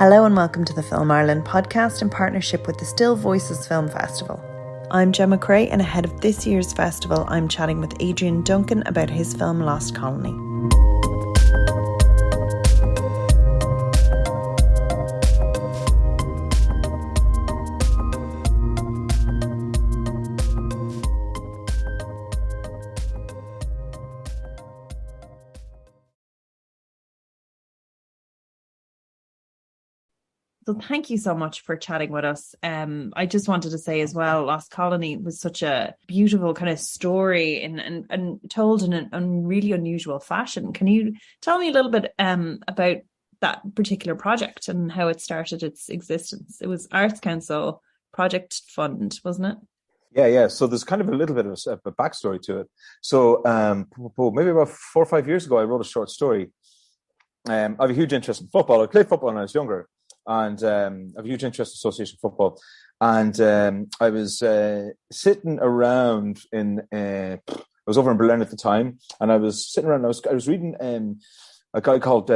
Hello and welcome to the Film Ireland podcast in partnership with the Still Voices Film Festival. I'm Gemma Creagh, and ahead of this year's festival I'm chatting with Adrian Duncan about his film Lost Colony. So thank you so much for chatting with us. I just wanted to say as well, Lost Colony was such a beautiful kind of story and told in a really unusual fashion. Can you tell me a little bit about that particular project and how it started its existence? It was Arts Council Project Fund, wasn't it? Yeah. So there's kind of a little bit of a backstory to it. So maybe about 4 or 5 years ago, I wrote a short story. I have a huge interest in football. I played football when I was younger. And I have a huge interest in association football. And I was sitting around I was over in Berlin at the time, and I was sitting around, I was reading a guy called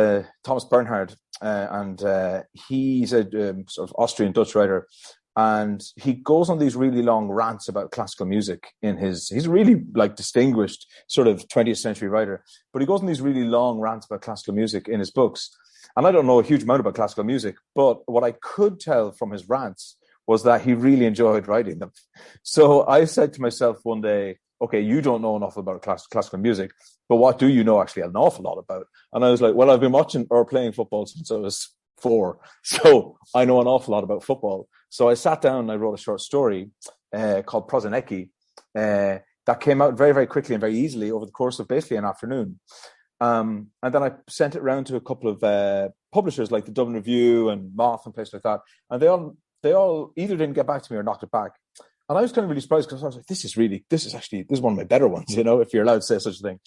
Thomas Bernhard, and he's a sort of Austrian-Dutch writer, and he goes on these really long rants about classical music he's a really distinguished sort of 20th century writer, but he goes on these really long rants about classical music in his books. And I don't know a huge amount about classical music, but what I could tell from his rants was that he really enjoyed writing them. So I said to myself one day, okay, you don't know enough about classical music, but what do you know actually an awful lot about? And I was like, well, I've been watching or playing football since I was 4. So I know an awful lot about football. So I sat down and I wrote a short story called Poetic that came out very, very quickly and very easily over the course of basically an afternoon. And then I sent it around to a couple of publishers like the Dublin Review and Moth and places like that. And they all either didn't get back to me or knocked it back. And I was kind of really surprised because I was like, this is one of my better ones, if you're allowed to say such a thing.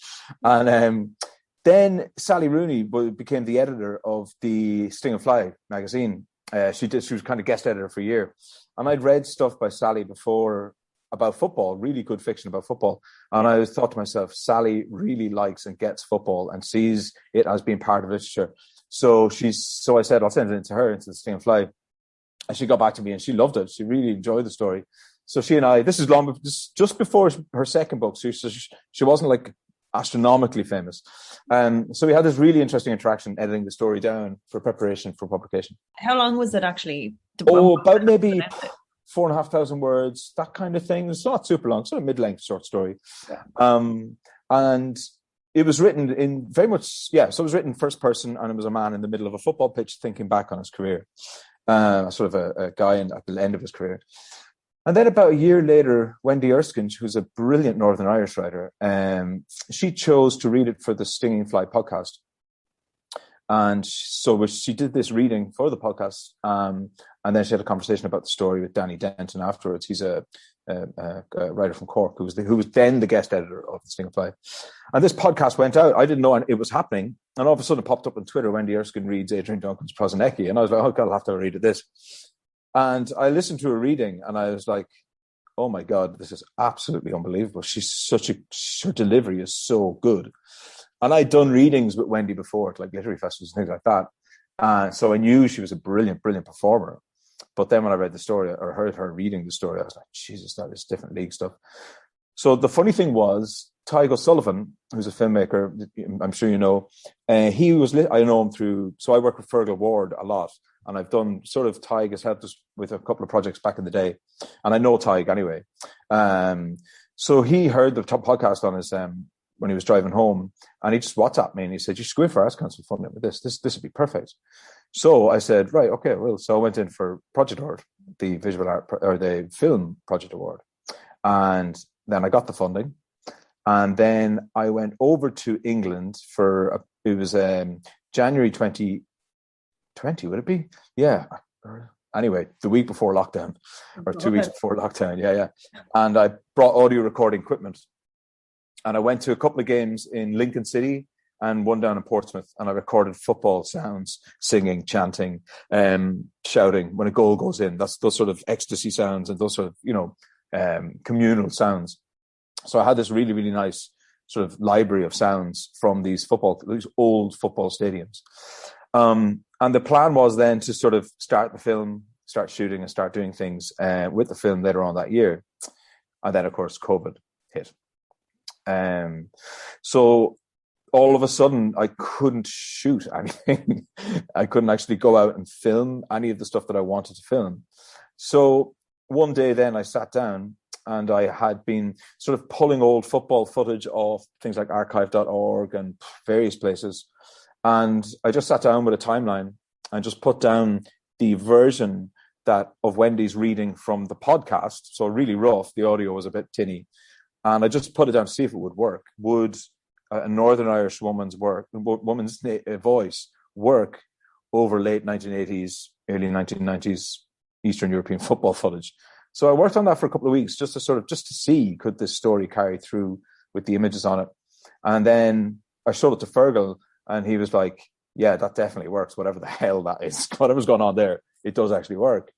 And then Sally Rooney became the editor of the Sting and Fly magazine. She was kind of guest editor for a year. And I'd read stuff by Sally before about football, really good fiction about football. And I thought to myself, Sally really likes and gets football and sees it as being part of literature. So I said, I'll send it into her, into the Sting and Fly. And she got back to me and she loved it. She really enjoyed the story. So she and I, this is just before her second book. So she wasn't astronomically famous. So we had this really interesting interaction editing the story down for preparation for publication. How long was it actually? About maybe 4,500 words, that kind of thing. It's not super long, sort of mid-length short story. Yeah. And it was written in very much, so it was written first person, and it was a man in the middle of a football pitch thinking back on his career, sort of a guy at the end of his career. And then about a year later, Wendy Erskine, who's a brilliant Northern Irish writer, she chose to read it for the Sting and Fly podcast. And so she did this reading for the podcast, and then she had a conversation about the story with Danny Denton afterwards. He's a writer from Cork who was then the guest editor of the Sting and Fly. And this podcast went out. I didn't know it was happening, and all of a sudden it popped up on Twitter. Wendy Erskine reads Adrian Duncan's Prosanecki, and I was like, oh God, I'll have to read this. And I listened to her reading, and I was like, oh my God, this is absolutely unbelievable. Her delivery is so good. And I'd done readings with Wendy before, like literary festivals and things like that. So I knew she was a brilliant, brilliant performer. But then when I read the story or heard her reading the story, I was like, Jesus, that is different league stuff. So the funny thing was, Tig O'Sullivan, who's a filmmaker, I'm sure you know, I know him through, so I work with Fergal Ward a lot. And I've done Tig has helped us with a couple of projects back in the day. And I know Tig anyway. So he heard the top podcast on his, when he was driving home, and he just WhatsApped me and he said, you should go in for Arts Council funding with this. This would be perfect. So I said, right, okay, well, so I went in for Project Award, the visual art or the film Project Award. And then I got the funding. And then I went over to England it was January 2020, would it be? Yeah. Anyway, the week before lockdown or 2 weeks before lockdown. Yeah. And I brought audio recording equipment. And I went to a couple of games in Lincoln City and one down in Portsmouth, and I recorded football sounds, singing, chanting, shouting when a goal goes in. That's those sort of ecstasy sounds and those sort of, communal sounds. So I had this really, really nice sort of library of sounds from these old football stadiums. And the plan was then to sort of start the film, start shooting and start doing things with the film later on that year. And then, of course, COVID hit. So all of a sudden, I couldn't shoot anything. I couldn't actually go out and film any of the stuff that I wanted to film. So one day then I sat down and I had been sort of pulling old football footage off things like archive.org and various places. And I just sat down with a timeline and just put down the version of Wendy's reading from the podcast. So really rough. The audio was a bit tinny. And I just put it down to see if it would work. Would a Northern Irish woman's voice work over late 1980s, early 1990s Eastern European football footage? So I worked on that for a couple of weeks just to see, could this story carry through with the images on it? And then I showed it to Fergal and he was like, yeah, that definitely works. Whatever the hell that is, whatever's going on there, it does actually work.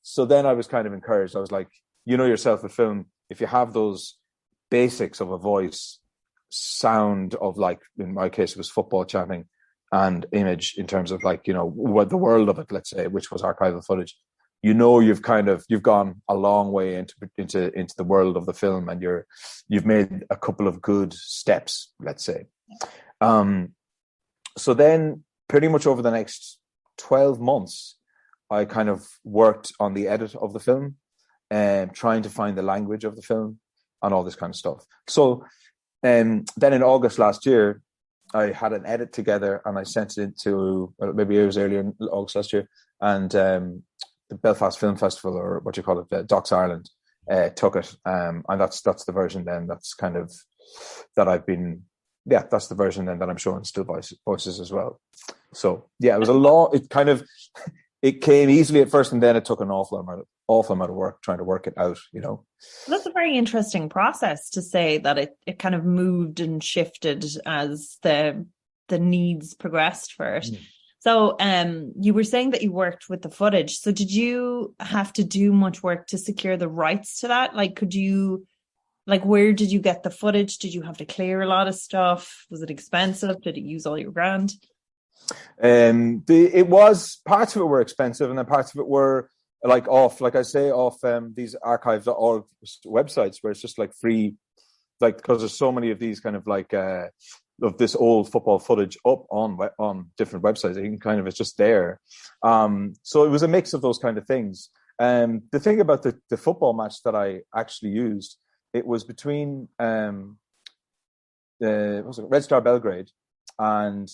So then I was kind of encouraged. I was like, you know yourself with film, if you have those basics of a voice, sound of, like, in my case, it was football chanting, and image in terms of, like, you know, what the world of it, let's say, which was archival footage, you know, you've gone a long way into the world of the film, and you've made a couple of good steps, let's say. So then pretty much over the next 12 months, I kind of worked on the edit of the film and trying to find the language of the film and all this kind of stuff. So then in August last year, I had an edit together and I sent it to, maybe it was earlier in August last year, and the Belfast Film Festival, or what you call it, Docs Ireland, took it. And that's the version then that's kind of, that I've been, that's the version then that I'm showing still voices as well. So yeah, it was a lot. It came easily at first, and then it took an awful amount of work trying to work it out, you know. That's a very interesting process to say that it kind of moved and shifted as the needs progressed for it. So you were saying that you worked with the footage. So did you have to do much work to secure the rights to that? Like, where did you get the footage? Did you have to clear a lot of stuff? Was it expensive? Did it use all your grant? It was, parts of it were expensive, and then parts of it were off these archive.org websites where it's just like free, like, because there's so many of these kind of like of this old football footage up on different websites. You can kind of, it's just there. So it was a mix of those kind of things. The thing about the football match that I actually used, it was between Red Star Belgrade and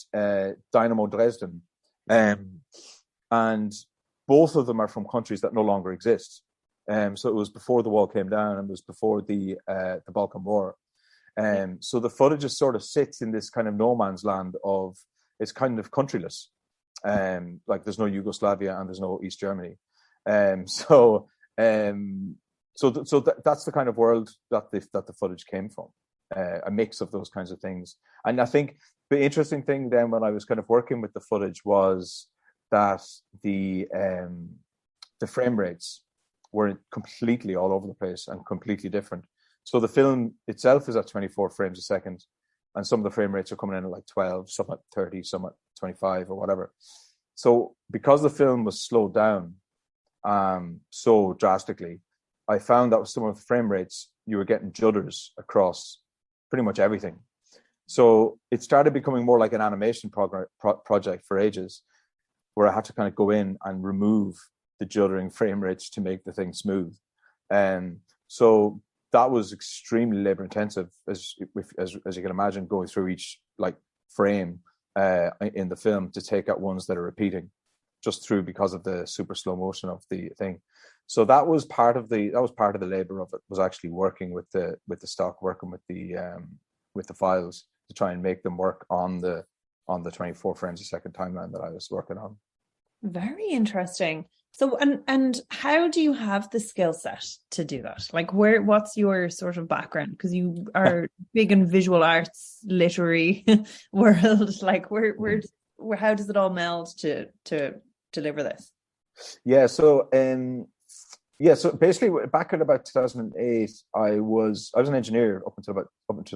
Dynamo Dresden, and both of them are from countries that no longer exist. So it was before the wall came down, and it was before the Balkan War. So the footage just sort of sits in this kind of no man's land of, it's kind of countryless. Like, there's no Yugoslavia and there's no East Germany. So that's the kind of world that the footage came from. A mix of those kinds of things. And I think the interesting thing then when I was kind of working with the footage was that the frame rates were completely all over the place and completely different. So the film itself is at 24 frames a second, and some of the frame rates are coming in at like 12, some at 30, some at 25 or whatever. So because the film was slowed down so drastically, I found that with some of the frame rates, you were getting judders across pretty much everything. So it started becoming more like an animation project for ages, where I had to kind of go in and remove the juddering frame rates to make the thing smooth. So that was extremely labor intensive, as you can imagine, going through each like frame in the film to take out ones that are repeating just through, because of the super slow motion of the thing. So that was part of the labor of it, was actually working with the stock, working with the files to try and make them work on the 24 frames a second timeline that I was working on. Very interesting. So and how do you have the skill set to do that? Like, what's your sort of background? Because you are big in visual arts, literary world. Like, where how does it all meld to deliver this? So basically back in about 2008, I was an engineer up until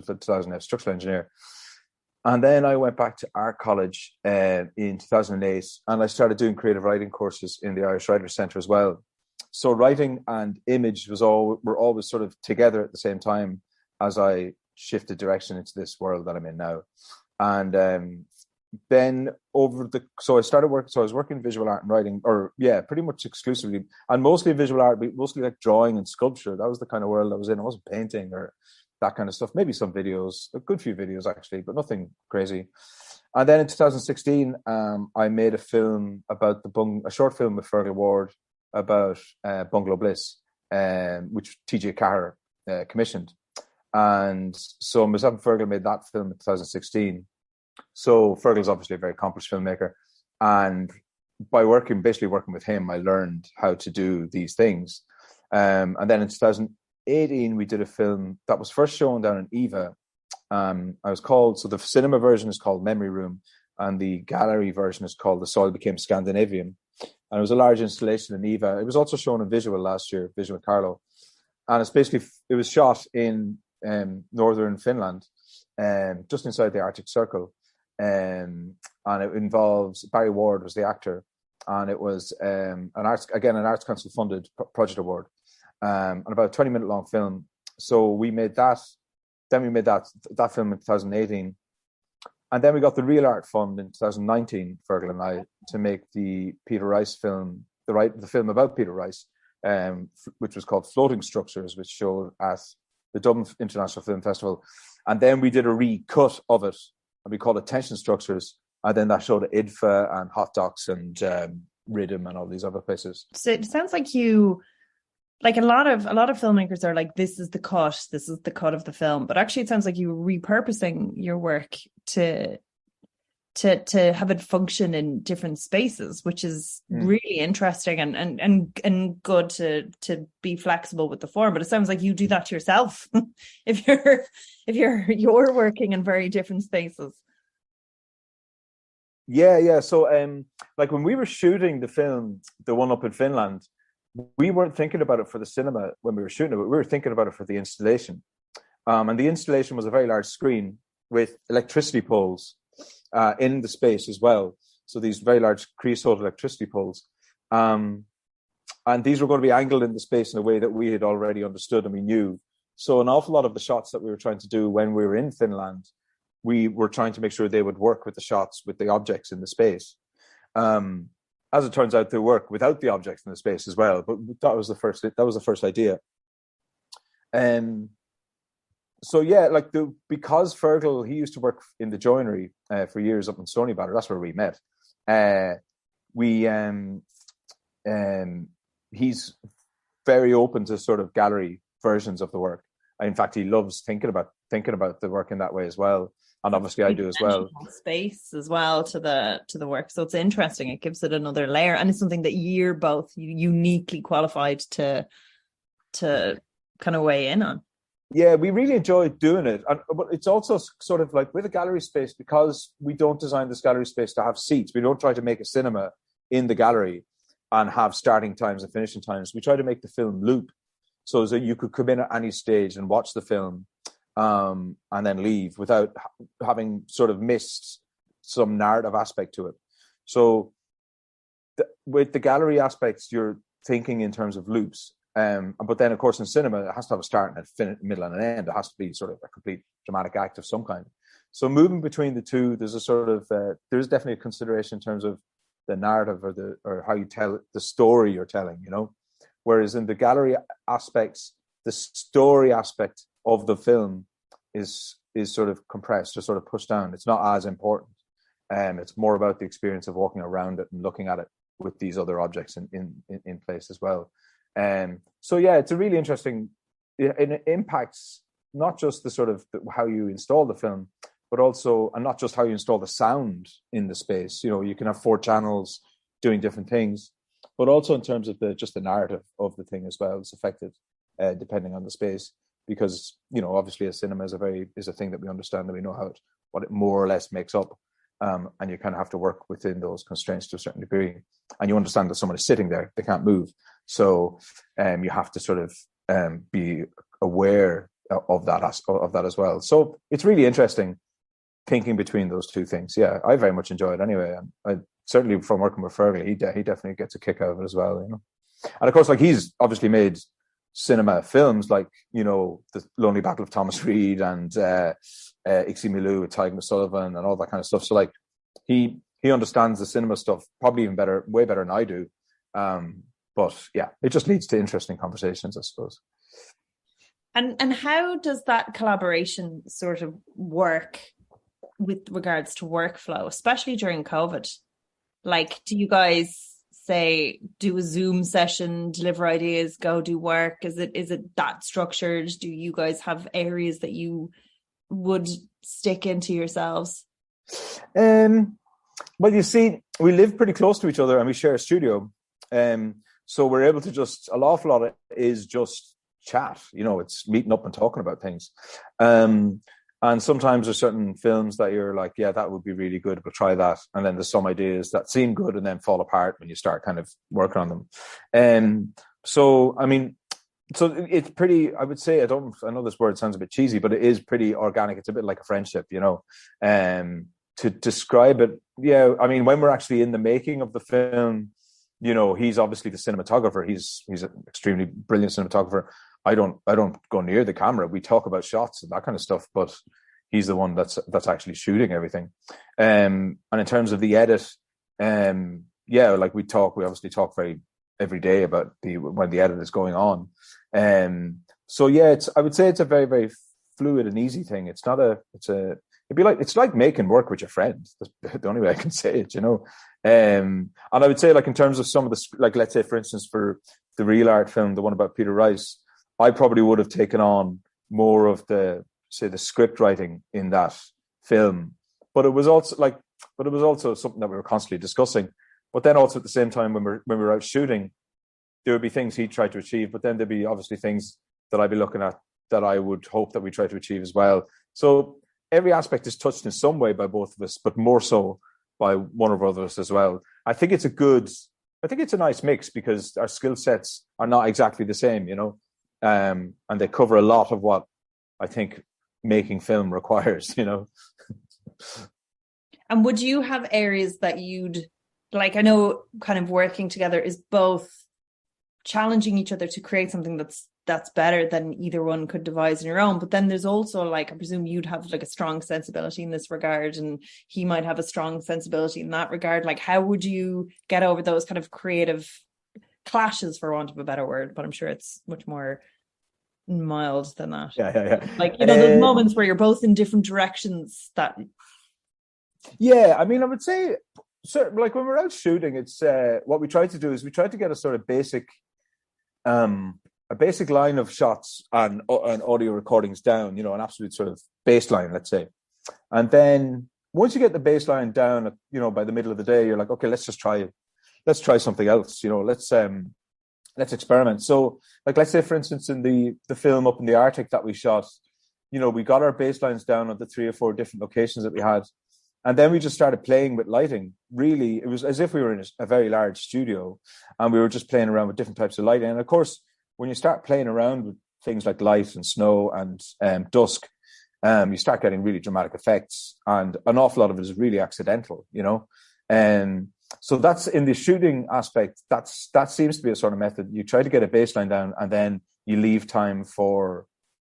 2008, structural engineer, And then I went back to art college in 2008, and I started doing creative writing courses in the Irish Writers' Centre as well. So writing and image were always sort of together at the same time as I shifted direction into this world that I'm in now. And then so I started working. So I was working in visual art and writing, pretty much exclusively, and mostly visual art, but mostly like drawing and sculpture. That was the kind of world I was in. I wasn't painting or that kind of stuff. Maybe some videos, a good few videos actually, but nothing crazy. And then in 2016, I made a film about a short film with Fergal Ward about Bungalow Bliss, which TJ Carr commissioned. And so myself and Fergal made that film in 2016. So Fergal's obviously a very accomplished filmmaker. And by basically working with him, I learned how to do these things. And then in 2018, we did a film that was first shown down in Eva. So the cinema version is called Memory Room, and the gallery version is called The Soil Became Scandinavian. And it was a large installation in Eva. It was also shown in Visual last year, Visual Carlo. And it was shot in northern Finland, just inside the Arctic Circle. And it involves, Barry Ward was the actor, and it was an Arts Council funded project award, and about a 20-minute long film. So we made that. Then we made that film in 2018. And then we got the Real Art Fund in 2019, Fergal and I, to make the Peter Rice film, the film about Peter Rice, which was called Floating Structures, which showed at the Dublin International Film Festival. And then we did a recut of it, and we called it Tension Structures. And then that showed at IDFA and Hot Docs and Rhythm and all these other places. So it sounds like you... Like a lot of filmmakers are like, this is the cut of the film, but actually it sounds like you were repurposing your work to have it function in different spaces, which is really interesting and good to be flexible with the form. But it sounds like you do that yourself if you're working in very different spaces. Yeah. So like when we were shooting the film, the one up in Finland, we weren't thinking about it for the cinema when we were shooting it, but we were thinking about it for the installation. And the installation was a very large screen with electricity poles in the space as well. So these very large creosote electricity poles. And these were going to be angled in the space in a way that we had already understood and we knew. So an awful lot of the shots that we were trying to do when we were in Finland, we were trying to make sure they would work with the shots, with the objects in the space. As it turns out, they work without the objects in the space as well. But that was the first idea. So yeah, because Fergal, he used to work in the joinery for years up in Stoneybatter. That's where we met. He's very open to sort of gallery versions of the work. In fact, he loves thinking about the work in that way as well. And obviously I do as well. Space as well to the work. So it's interesting. It gives it another layer. And it's something that you're both uniquely qualified to kind of weigh in on. Yeah, we really enjoyed doing it. But it's also sort of like with a gallery space, because we don't design this gallery space to have seats. We don't try to make a cinema in the gallery and have starting times and finishing times. We try to make the film loop so that you could come in at any stage and watch the film and then leave without having sort of missed some narrative aspect to it. So with the gallery aspects, you're thinking in terms of loops. But then, of course, in cinema, it has to have a start and a middle and an end. It has to be sort of a complete dramatic act of some kind. So moving between the two, there's a sort of there's definitely a consideration in terms of the narrative or how you tell the story you're telling, you know. Whereas in the gallery aspects, the story aspect of the film is sort of compressed or sort of pushed down. It's not as important. It's more about the experience of walking around it and looking at it with these other objects in place as well. So yeah, it's a really interesting. It impacts not just the sort of how you install the film, but also, and not just how you install the sound in the space. You know, you can have 4 channels doing different things, but also in terms of the narrative of the thing as well. It's affected depending on the space, because, you know, obviously a cinema is a thing that we understand, and we know what it more or less makes up. And you kind of have to work within those constraints to a certain degree. And you understand that someone is sitting there, they can't move. So you have to sort of be aware of that as well. So it's really interesting. thinking between those two things. Yeah, I very much enjoy it anyway. I certainly, from working with Fergal, he definitely gets a kick out of it as well, you know. And of course, like, he's obviously made cinema films like, you know, The Lonely Battle of Thomas Reid and Ixie Milou with Tig McSullivan and all that kind of stuff. So like, he understands the cinema stuff probably even better, way better than I do. But yeah, it just leads to interesting conversations, I suppose. And how does that collaboration sort of work with regards to workflow, especially during COVID? Like, do you guys say do a Zoom session, deliver ideas, go do work? Is it that structured? Do you guys have areas that you would stick into yourselves? Well, you see, we live pretty close to each other and we share a studio. So we're able to just, an awful lot of it is just chat, you know, it's meeting up and talking about things. And sometimes there's certain films that you're like, yeah, that would be really good, but try that. And then there's some ideas that seem good and then fall apart when you start kind of working on them. So, I mean, so it's pretty, I would say, I know this word sounds a bit cheesy, but it is pretty organic. It's a bit like a friendship, you know. To describe it, yeah, I mean, when we're actually in the making of the film, you know, he's obviously the cinematographer. He's an extremely brilliant cinematographer. I don't go near the camera. We talk about shots and that kind of stuff, but he's the one that's actually shooting everything. And in terms of the edit, yeah, like we obviously talk every day about when the edit is going on. So yeah, I would say it's a very, very fluid and easy thing. It's like making work with your friend. That's the only way I can say it, you know. And I would say, like, in terms of some of the, like, let's say, for instance, for the Real Art film, the one about Peter Rice, I probably would have taken on more of the script writing in that film. But it was also something that we were constantly discussing. But then also at the same time, when we're out shooting, there would be things he'd try to achieve, but then there'd be obviously things that I'd be looking at that I would hope that we try to achieve as well. So every aspect is touched in some way by both of us, but more so by one or other of us as well. I think it's a nice mix because our skill sets are not exactly the same, you know, and they cover a lot of what I think making film requires, you know. And would you have areas that you'd, like, I know kind of working together is both challenging each other to create something that's better than either one could devise on your own, but then there's also, like, I presume you'd have like a strong sensibility in this regard and he might have a strong sensibility in that regard. Like, how would you get over those kind of creative clashes, for want of a better word? But I'm sure it's much more mild than that. Yeah. Like, you know, those moments where you're both in different directions that... Yeah, I mean, I would say, so, like, when we're out shooting, it's what we try to do is we try to get a sort of basic line of shots and audio recordings down, you know, an absolute sort of baseline, let's say. And then once you get the baseline down, you know, by the middle of the day, you're like, okay, let's try something else, you know, let's experiment. So, like, let's say, for instance, in the film Up in the Arctic that we shot, you know, we got our baselines down at the 3 or 4 different locations that we had. And then we just started playing with lighting. Really, it was as if we were in a very large studio and we were just playing around with different types of lighting. And of course, when you start playing around with things like light and snow and dusk, you start getting really dramatic effects. And an awful lot of it is really accidental, you know. So that's in the shooting aspect, that seems to be a sort of method. You try to get a baseline down and then you leave time for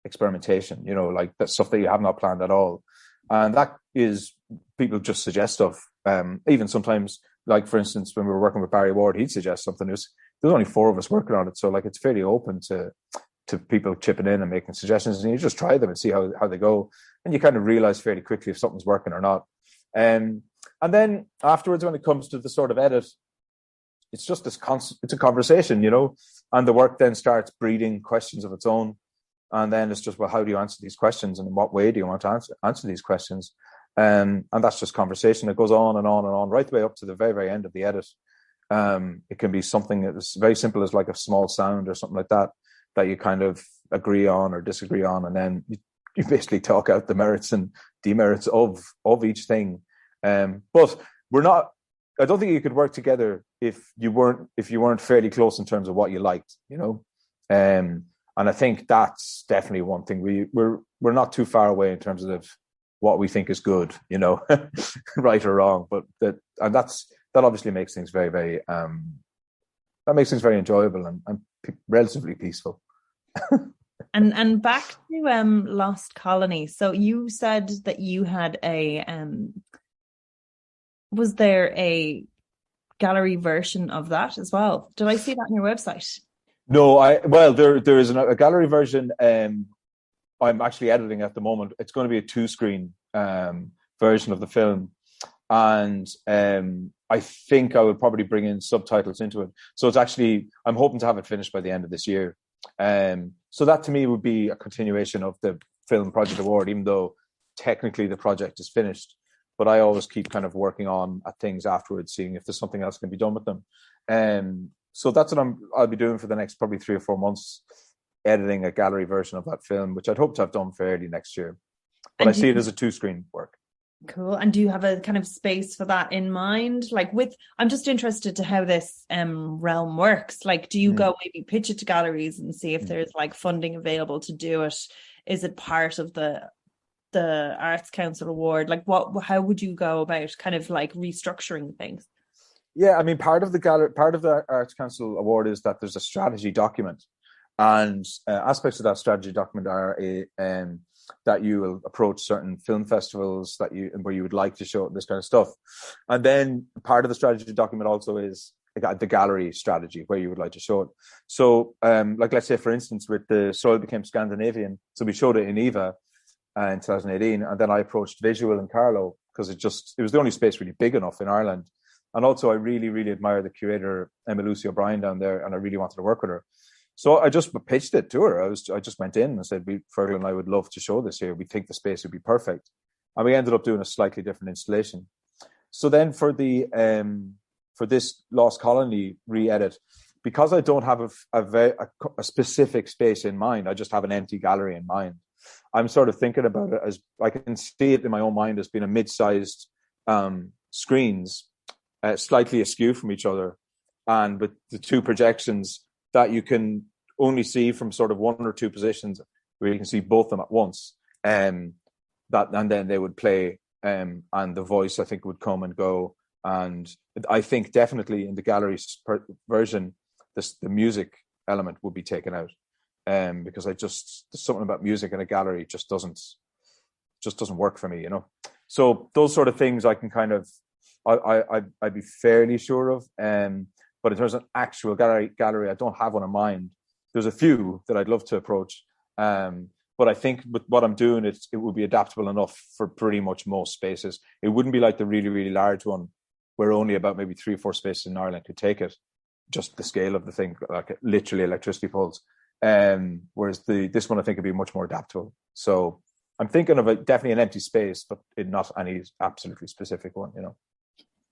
experimentation, you know, like that stuff that you have not planned at all. And that is, people just suggest stuff. Even sometimes, like, for instance, when we were working with Barry Ward, he'd suggest something. There's only 4 of us working on it. So, like, it's fairly open to people chipping in and making suggestions, and you just try them and see how they go. And you kind of realize fairly quickly if something's working or not. And then afterwards, when it comes to the sort of edit, it's just it's a conversation, you know, and the work then starts breeding questions of its own. And then it's just, well, how do you answer these questions? And in what way do you want to answer these questions? And that's just conversation. It goes on and on and on, right the way up to the very, very end of the edit. It can be something that's very simple as like a small sound or something like that you kind of agree on or disagree on. And then you basically talk out the merits and demerits of each thing. But I don't think you could work together if you weren't fairly close in terms of what you liked, you know? And I think that's definitely one thing. We're not too far away in terms of what we think is good, you know, right or wrong. But that obviously makes things very, very very enjoyable and relatively peaceful. And back to Lost Colony. So you said that you had was there a gallery version of that as well? Did I see that on your website? No, there is a gallery version. I'm actually editing at the moment. It's going to be a 2-screen version of the film, and I think I would probably bring in subtitles into it. So it's actually, I'm hoping to have it finished by the end of this year. So that to me would be a continuation of the Film Project Award, even though technically the project is finished. But I always keep kind of working on at things afterwards, seeing if there's something else can be done with them. So that's what I'll be doing for the next probably 3 or 4 months, editing a gallery version of that film, which I'd hope to have done fairly next year. But I see it as a 2-screen work. Cool. And do you have a kind of space for that in mind? Like I'm just interested to how this realm works. Like, do you go maybe pitch it to galleries and see if there's like funding available to do it? Is it part of the Arts Council Award? Like how would you go about kind of like restructuring things? Yeah, I mean, part of the Arts Council Award is that there's a strategy document, and aspects of that strategy document are that you will approach certain film festivals where you would like to show this kind of stuff. And then part of the strategy document also is the gallery strategy, where you would like to show it. So like, let's say, for instance, with the Soil Became Scandinavian, so we showed it in Eva in 2018, and then I approached Visual in Carlow because it was the only space really big enough in Ireland. And also I really, really admire the curator, Emma Lucy O'Brien, down there, and I really wanted to work with her. So I just pitched it to her. I just went in and said, Fergal and I would love to show this here. We think the space would be perfect. And we ended up doing a slightly different installation. So then for this Lost Colony re-edit, because I don't have a specific space in mind, I just have an empty gallery in mind. I'm sort of thinking about it as, I can see it in my own mind as being a mid-sized screens, slightly askew from each other, and with the 2 projections that you can only see from sort of 1 or 2 positions, where you can see both of them at once, and then they would play, and the voice, I think, would come and go. And I think definitely in the gallery version, the music element would be taken out, because there's something about music in a gallery just doesn't work for me, you know. So those sort of things I can kind of I'd be fairly sure of. But in terms of actual gallery, I don't have one in mind. There's a few that I'd love to approach. But I think with what I'm doing, it would be adaptable enough for pretty much most spaces. It wouldn't be like the really, really large one where only about maybe 3 or 4 spaces in Ireland could take it. Just the scale of the thing, like literally electricity poles. Whereas this one, I think, would be much more adaptable. So I'm thinking of definitely an empty space, but not any absolutely specific one, you know.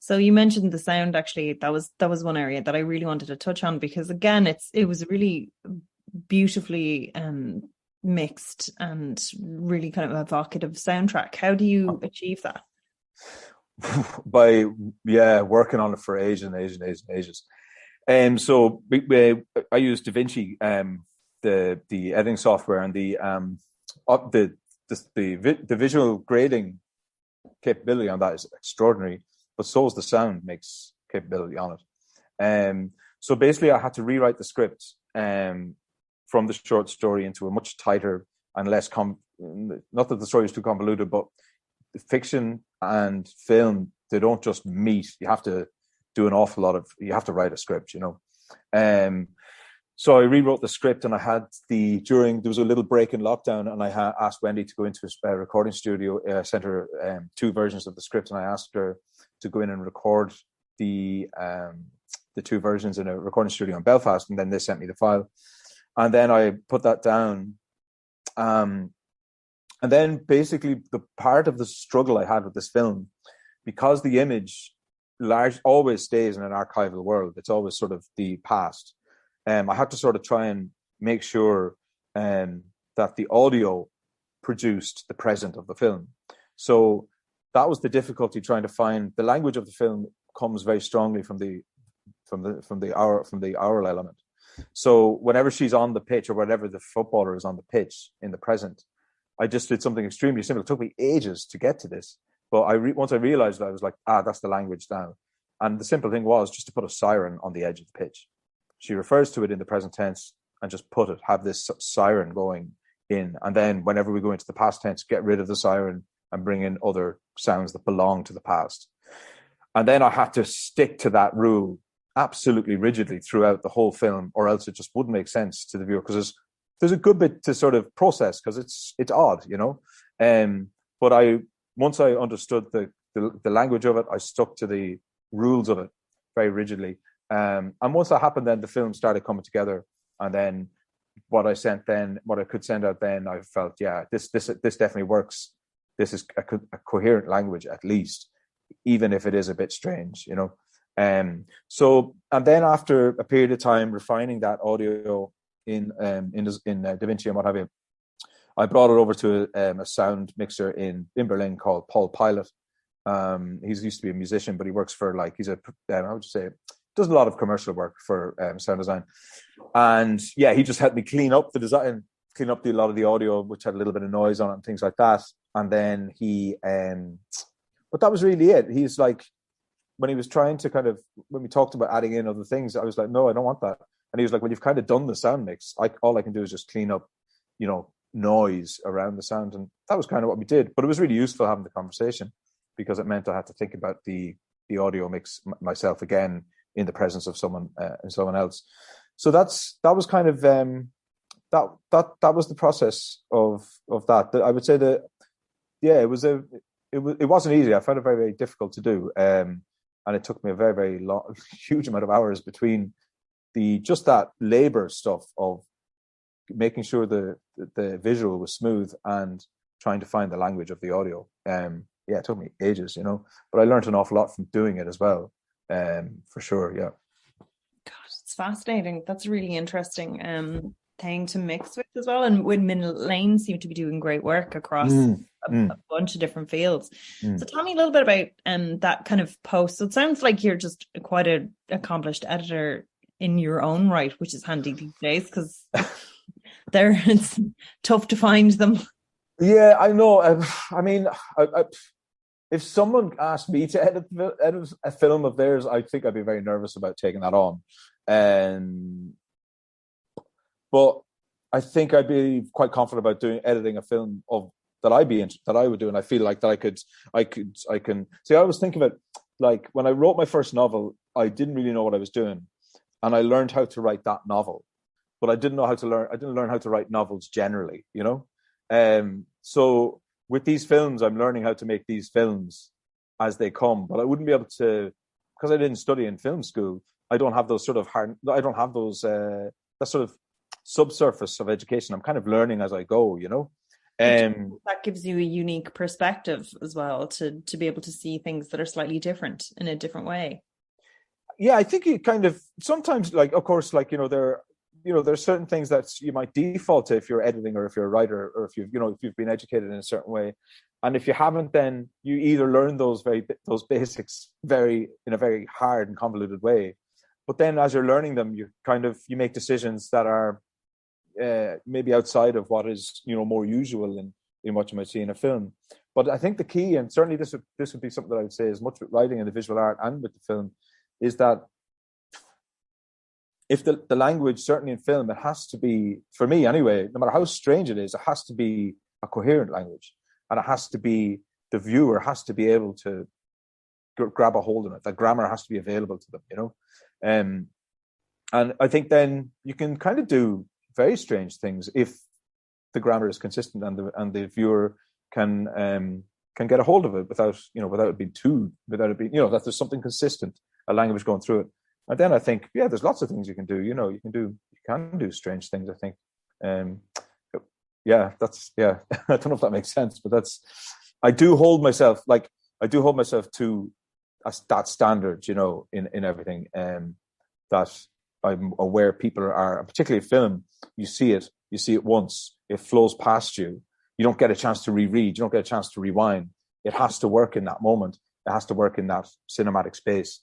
So you mentioned the sound. Actually, that was one area that I really wanted to touch on, because again, it was really beautifully mixed and really kind of evocative soundtrack. How do you achieve that? By working on it for ages and ages. So I use DaVinci, the editing software, and the visual grading capability on that is extraordinary. But so is the sound makes capability on it. So basically, I had to rewrite the script from the short story into a much tighter and less not that the story is too convoluted, but the fiction and film, they don't just meet. You have to do an awful lot you have to write a script, you know. So I rewrote the script, and I had there was a little break in lockdown, and I asked Wendy to go into a recording studio. I sent her 2 versions of the script, and I asked her to go in and record the 2 versions in a recording studio in Belfast, and then they sent me the file. And then I put that down. And then basically the part of the struggle I had with this film, because the image always stays in an archival world, it's always sort of the past. I had to sort of try and make sure that the audio produced the present of the film. So that was the difficulty, trying to find the language of the film comes very strongly from the aural element. So whenever she's on the pitch, or whenever the footballer is on the pitch in the present, I just did something extremely simple. It took me ages to get to this, but once I realized that, I was like, that's the language now. And the simple thing was just to put a siren on the edge of the pitch. She refers to it in the present tense and just have this siren going in. And then whenever we go into the past tense, get rid of the siren and bring in other sounds that belong to the past. And then I had to stick to that rule absolutely rigidly throughout the whole film, or else it just wouldn't make sense to the viewer, because there's a good bit to sort of process, because it's odd, you know. But once I understood the language of it, I stuck to the rules of it very rigidly. And once that happened, then the film started coming together. And then what I could send out then, I felt, yeah, this definitely works. This is a coherent language, at least, even if it is a bit strange, you know. And then after a period of time refining that audio in DaVinci and what have you, I brought it over to a sound mixer in Berlin called Paul Pilot. He's used to be a musician, but he works for does a lot of commercial work for sound design. And yeah, he just helped me clean up the design, a lot of the audio, which had a little bit of noise on it and things like that. And then but that was really it. He's like, when he was trying to when we talked about adding in other things, I was like, no, I don't want that. And he was like, well, you've kind of done the sound mix. All I can do is just clean up, you know, noise around the sound. And that was kind of what we did. But it was really useful having the conversation, because it meant I had to think about the audio mix myself again in the presence of someone else. So that was kind of that was the process of that. I would say that, yeah, it wasn't easy. I found it very, very difficult to do. And it took me a very, very long, huge amount of hours between just that labor stuff of making sure the visual was smooth and trying to find the language of the audio. Yeah, it took me ages, you know, but I learned an awful lot from doing it as well, for sure. Yeah. God, it's fascinating. That's a really interesting thing to mix with as well. And Woodman Lane seem to be doing great work across a bunch of different fields. So tell me a little bit about that kind of post. So it sounds like you're just quite an accomplished editor in your own right, which is handy these days, because it's tough to find them. Yeah, I know. I mean, if someone asked me to edit a film of theirs, I think I'd be very nervous about taking that on. But I think I'd be quite confident about editing a film that I would do, and I feel like that I can see. I was thinking about, like, when I wrote my first novel, I didn't really know what I was doing, and I learned how to write that novel, but I didn't learn how to write novels generally, you know. So with these films, I'm learning how to make these films as they come, but I wouldn't be able to, because I didn't study in film school. I don't have those that sort of subsurface of education. I'm kind of learning as I go, you know. That gives you a unique perspective as well, to be able to see things that are slightly different in a different way. Yeah, I think it kind of sometimes, like, of course, like, you know, there's certain things that you might default to if you're editing, or if you're a writer, or if you've been educated in a certain way, and if you haven't, then you either learn those basics in a very hard and convoluted way, but then as you're learning them, you make decisions that are maybe outside of what is, you know, more usual in what you might see in a film. But I think the key, and certainly this would be something that I would say as much with writing and the visual art and with the film, is that if the language, certainly in film, it has to be, for me anyway, no matter how strange it is, it has to be a coherent language, and it has to be, the viewer has to be able to grab a hold of it. That grammar has to be available to them, you know. And I think then you can kind of do very strange things if the grammar is consistent and the viewer can get a hold of it without it being, you know, that there's something consistent, a language going through it. And then I think, yeah, there's lots of things you can do. You know, you can do strange things, I think. Yeah, I don't know if that makes sense, but I do hold myself to that standard, you know, in everything. That I'm aware people are, particularly film, you see it once, it flows past you. You don't get a chance to reread, you don't get a chance to rewind. It has to work in that moment. It has to work in that cinematic space.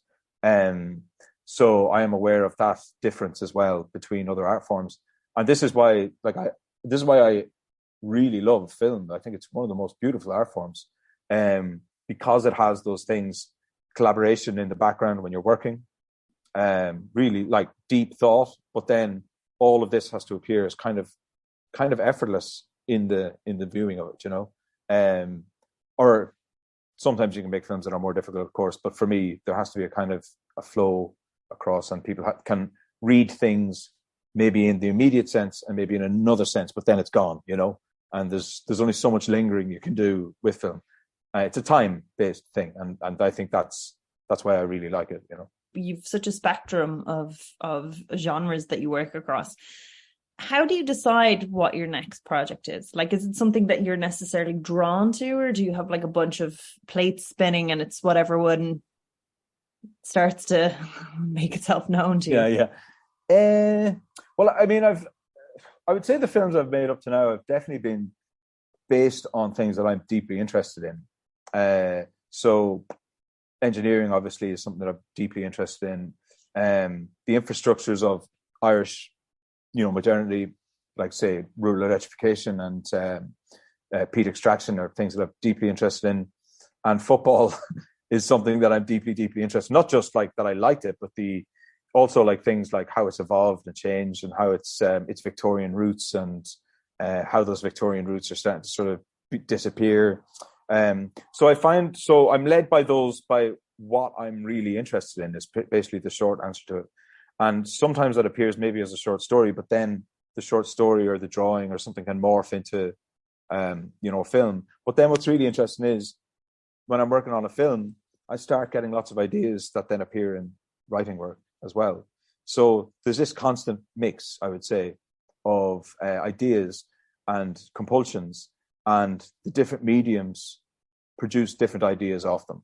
So I am aware of that difference as well between other art forms. And this is why I really love film. I think it's one of the most beautiful art forms, because it has those things, collaboration in the background when you're working, really like deep thought, but then all of this has to appear as kind of effortless in the viewing of it, or sometimes you can make films that are more difficult, of course, but for me there has to be a kind of a flow across, and people can read things maybe in the immediate sense and maybe in another sense, but then it's gone, and there's only so much lingering you can do with film. It's a time-based thing, and I think that's why I really like it. You've such a spectrum of genres that you work across. How do you decide what your next project is? Like, is it something that you're necessarily drawn to, or do you have like a bunch of plates spinning and it's whatever one starts to make itself known to you? Well, I mean, I would say the films I've made up to now have definitely been based on things that I'm deeply interested in. So engineering obviously is something that I'm deeply interested in. The infrastructures of Irish, modernity, like say rural electrification and peat extraction, are things that I'm deeply interested in. And football is something that I'm deeply, deeply interested in. Not just like that I liked it, but also like things like how it's evolved and changed, and how its Victorian roots, and how those Victorian roots are starting to sort of disappear. So I'm led by what I'm really interested in, is basically the short answer to it. And sometimes that appears maybe as a short story, but then the short story or the drawing or something can morph into, film. But then what's really interesting is when I'm working on a film, I start getting lots of ideas that then appear in writing work as well. So there's this constant mix, I would say, of ideas and compulsions, and the different mediums produce different ideas off them,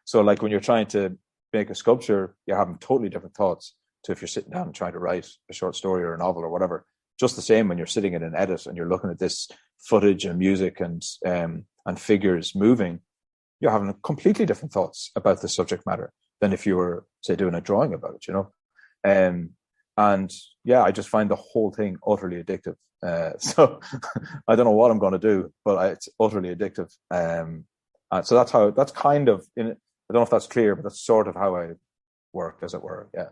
So like when you're trying to make a sculpture, you're having totally different thoughts to if you're sitting down and trying to write a short story or a novel or whatever. Just the same when you're sitting in an edit and you're looking at this footage and music and figures moving, you're having completely different thoughts about the subject matter than if you were, say, doing a drawing about it, and yeah, I just find the whole thing utterly addictive. So I don't know what I'm going to do, but it's utterly addictive. So that's kind of, I don't know if that's clear, but that's sort of how I work, as it were. Yeah.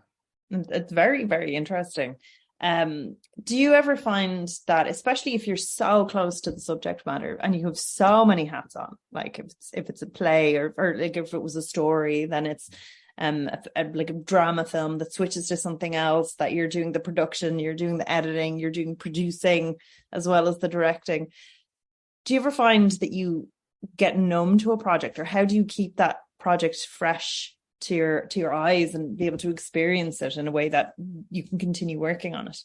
It's very, very interesting. Do you ever find that, especially if you're so close to the subject matter and you have so many hats on, like if it's a play or like if it was a story, then it's like a drama film that switches to something else, that you're doing the production, you're doing the editing, you're doing producing as well as the directing. Do you ever find that you get numb to a project, or how do you keep that project fresh to your eyes and be able to experience it in a way that you can continue working on it?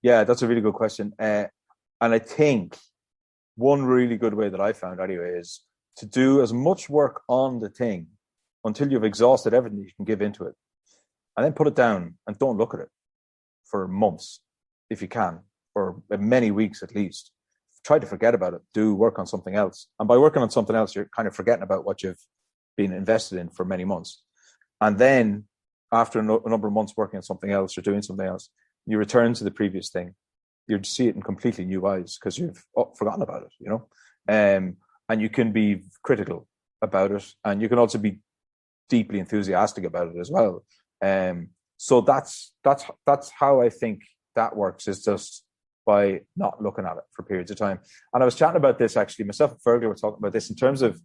Yeah, that's a really good question. And I think one really good way that I found anyway is to do as much work on the thing until you've exhausted everything you can give into it, and then put it down and don't look at it for months if you can, or many weeks at least. Try to forget about it. Do work on something else. And by working on something else, you're kind of forgetting about what you've been invested in for many months. And then after a number of months working on something else or doing something else, you return to the previous thing. You see it in completely new eyes because you've forgotten about it, and you can be critical about it, and you can also be deeply enthusiastic about it as well. So that's how I think that works, is just by not looking at it for periods of time. And I was chatting about this, actually, myself and Fergal were talking about this in terms of,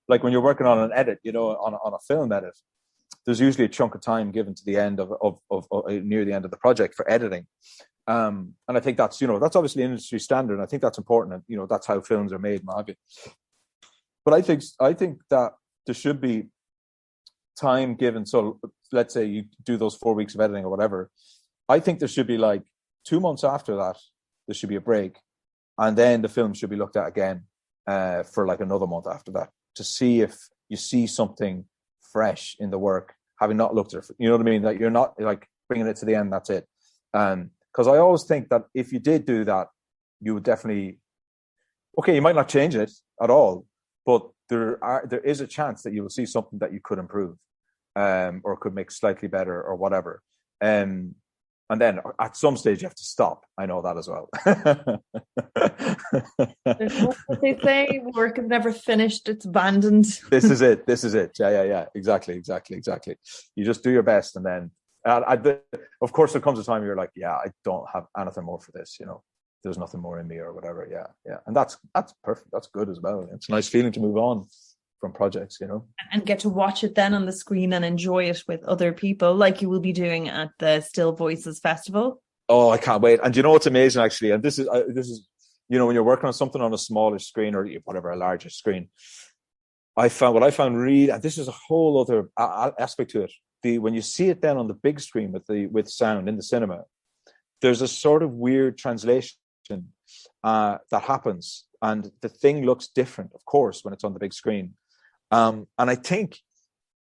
like, when you're working on an edit, on a film edit, there's usually a chunk of time given to the end of near the end of the project for editing. And I think that's, that's obviously industry standard. And I think that's important. And, that's how films are made, maybe. But I think that there should be time given. So let's say you do those 4 weeks of editing or whatever. I think there should be like 2 months after that, there should be a break. And then the film should be looked at again for like another month after that, to see if you see something fresh in the work, having not looked at it. You know what I mean? That you're not like bringing it to the end, that's it. Because I always think that if you did do that, you would definitely, okay, you might not change it at all, but there is a chance that you will see something that you could improve, or could make slightly better or whatever. And And then at some stage you have to stop. I know that as well. There's what they say, work is never finished, it's abandoned. This is it. Yeah. Exactly. You just do your best, and then of course there comes a time you're like, yeah, I don't have anything more for this, there's nothing more in me or whatever. Yeah. And that's perfect. That's good as well. It's a nice feeling to move on from projects, and get to watch it then on the screen and enjoy it with other people, like you will be doing at the Still Voices Festival. Oh, I can't wait. And what's amazing, actually, and this is when you're working on something on a smaller screen or whatever, a larger screen, I found really, and this is a whole other aspect to it. When you see it then on the big screen with sound in the cinema, there's a sort of weird translation that happens, and the thing looks different, of course, when it's on the big screen. And I think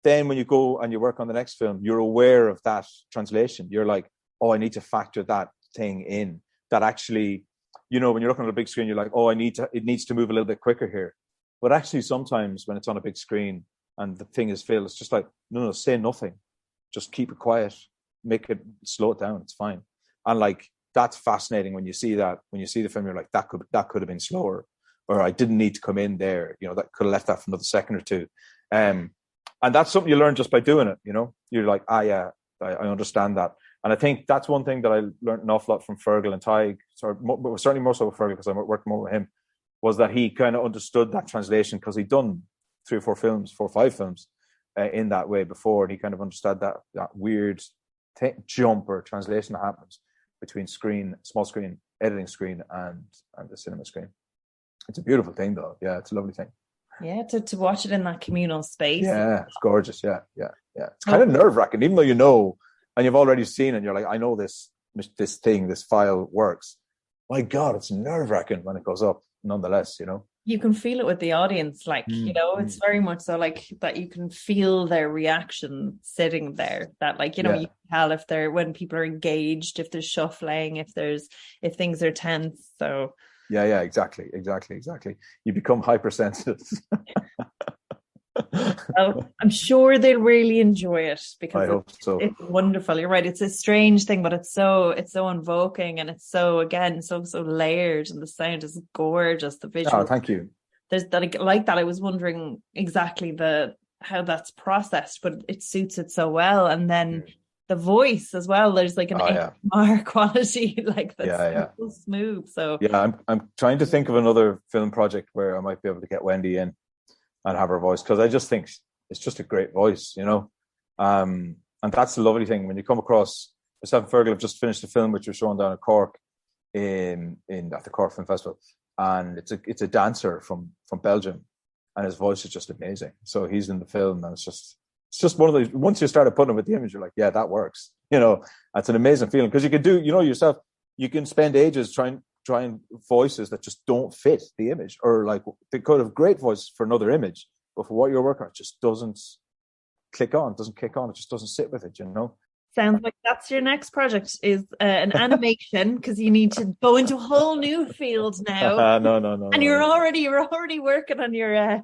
then when you go and you work on the next film, you're aware of that translation. You're like, oh, I need to factor that thing in. That actually, when you're looking at a big screen, you're like, oh, it needs to move a little bit quicker here. But actually, sometimes when it's on a big screen and the thing is filled, it's just like, no, say nothing. Just keep it quiet. Slow it down. It's fine. And like, that's fascinating when you see that. When you see the film, you're like, that could have been slower, or I didn't need to come in there. That could have left that for another second or two. And that's something you learn just by doing it. You're like, yeah, I understand that. And I think that's one thing that I learned an awful lot from Fergal and Tig, certainly more so with Fergal because I worked more with him, was that he kind of understood that translation because he'd done 4 or 5 films in that way before, and he kind of understood that weird jump or translation that happens between small screen, editing screen, and the cinema screen. It's a beautiful thing, though. Yeah, it's a lovely thing. Yeah, to watch it in that communal space. Yeah, it's gorgeous. Yeah. It's kind of nerve-wracking, even though and you've already seen it, and you're like, I know this file works. My God, it's nerve-wracking when it goes up, nonetheless, You can feel it with the audience, it's very much so like that you can feel their reaction sitting there, that you can tell when people are engaged, if there's shuffling, if things are tense. So yeah, exactly. You become hypersensitive. Well, I'm sure they'll really enjoy it because I hope so. It's wonderful. You're right. It's a strange thing, but it's so invoking, and it's so layered, and the sound is gorgeous. The visual. Oh, thank you. There's that like that. I was wondering exactly how that's processed, but it suits it so well. And then the voice as well. There's like an ASMR quality, that's so smooth. So yeah, I'm trying to think of another film project where I might be able to get Wendy in and have her voice, because I just think it's just a great voice, and that's the lovely thing when you come across. Myself and Fergal have just finished a film which was shown down at Cork at the Cork Film Festival, and it's a dancer from Belgium, and his voice is just amazing. So he's in the film, and it's just one of those. Once you started putting him with the image, you're like, yeah, that works. That's an amazing feeling, because you can do, yourself. You can spend ages trying voices that just don't fit the image, or like they could have great voice for another image, but for what you're working on, it just doesn't kick on. It just doesn't sit with it. Sounds like that's your next project, is an animation, because you need to go into a whole new field now. No. And you're already working on your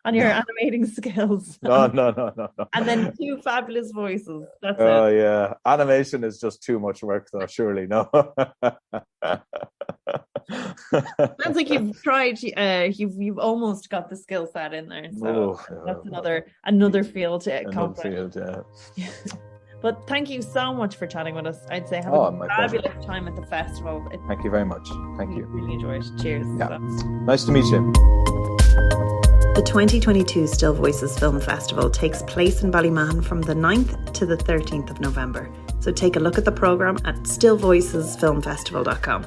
animating skills. No. And then 2 fabulous voices. That's it. Oh yeah, animation is just too much work, though. Surely no. Sounds like you've tried. You've almost got the skill set in there. So that's another field to accomplish. Yeah. But thank you so much for chatting with us. I'd say have a fabulous time at the festival. Thank you very much. Thank you. Really enjoy it. Cheers. Yeah. Nice to meet you. The 2022 Still Voices Film Festival takes place in Ballymahon from the 9th to the 13th of November. So take a look at the programme at stillvoicesfilmfestival.com.